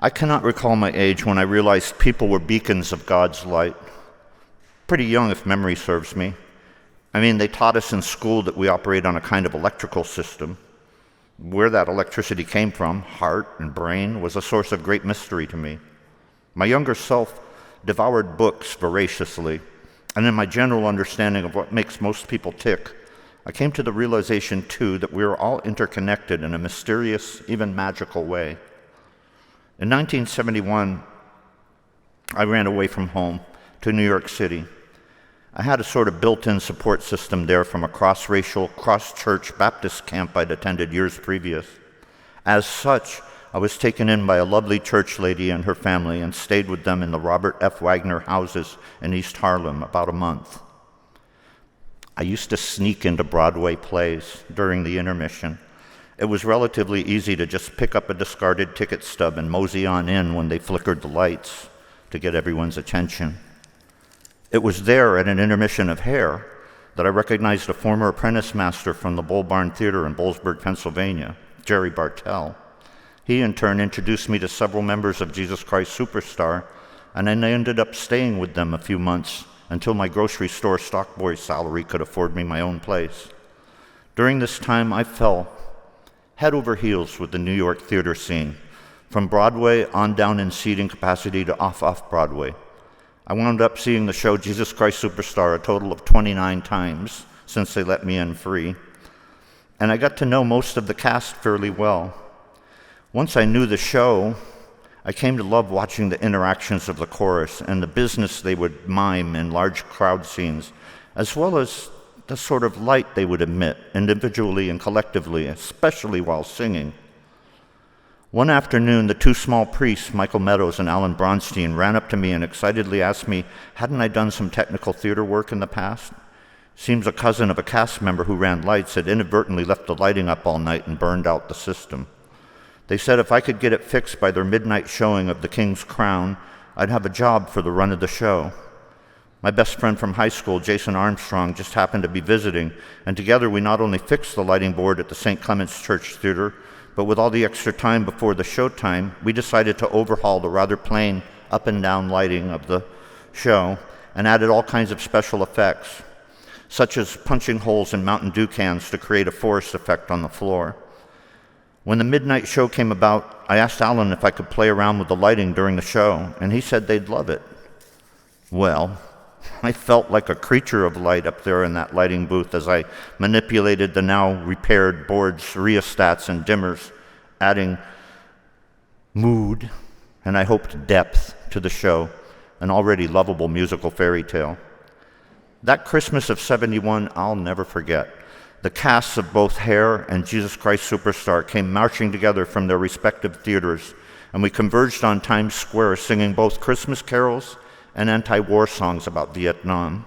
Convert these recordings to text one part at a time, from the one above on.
I cannot recall my age when I realized people were beacons of God's light. Pretty young, if memory serves me. I mean, they taught us in school that we operate on a kind of electrical system. Where that electricity came from, heart and brain, was a source of great mystery to me. My younger self devoured books voraciously, and in my general understanding of what makes most people tick, I came to the realization, too, that we are all interconnected in a mysterious, even magical way. In 1971, I ran away from home to New York City. I had a sort of built-in support system there from a cross-racial, cross-church Baptist camp I'd attended years previous. As such, I was taken in by a lovely church lady and her family and stayed with them in the Robert F. Wagner houses in East Harlem about a month. I used to sneak into Broadway plays during the intermission. It was relatively easy to just pick up a discarded ticket stub and mosey on in when they flickered the lights to get everyone's attention. It was there at an intermission of Hair that I recognized a former apprentice master from the Bull Barn Theater in Boalsburg, Pennsylvania, Jerry Bartell. He, in turn, introduced me to several members of Jesus Christ Superstar, and then I ended up staying with them a few months until my grocery store stock boy salary could afford me my own place. During this time, I fell head over heels with the New York theater scene, from Broadway on down in seating capacity to off Broadway. I wound up seeing the show Jesus Christ Superstar a total of 29 times since they let me in free, and I got to know most of the cast fairly well. Once I knew the show, I came to love watching the interactions of the chorus and the business they would mime in large crowd scenes, as well as the sort of light they would emit individually and collectively, especially while singing. One afternoon, the two small priests, Michael Meadows and Alan Bronstein, ran up to me and excitedly asked me, hadn't I done some technical theater work in the past? Seems a cousin of a cast member who ran lights had inadvertently left the lighting up all night and burned out the system. They said if I could get it fixed by their midnight showing of The King's Crown, I'd have a job for the run of the show. My best friend from high school, Jason Armstrong, just happened to be visiting, and together we not only fixed the lighting board at the St. Clement's Church Theater, but with all the extra time before the showtime, we decided to overhaul the rather plain up and down lighting of the show and added all kinds of special effects, such as punching holes in Mountain Dew cans to create a forest effect on the floor. When the midnight show came about, I asked Alan if I could play around with the lighting during the show, and he said they'd love it. Well, I felt like a creature of light up there in that lighting booth as I manipulated the now repaired board's rheostats and dimmers, adding mood and I hoped depth to the show, an already lovable musical fairy tale. That Christmas of '71 I'll never forget. The casts of both Hair and Jesus Christ Superstar came marching together from their respective theaters, and we converged on Times Square singing both Christmas carols and anti-war songs about Vietnam.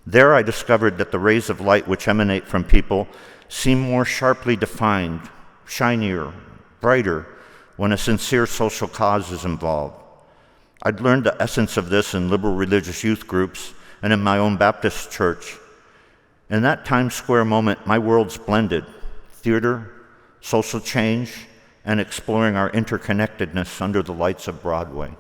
There I discovered that the rays of light which emanate from people seem more sharply defined, shinier, brighter, when a sincere social cause is involved. I'd learned the essence of this in liberal religious youth groups and in my own Baptist church. In that Times Square moment, my worlds blended: theater, social change, and exploring our interconnectedness under the lights of Broadway.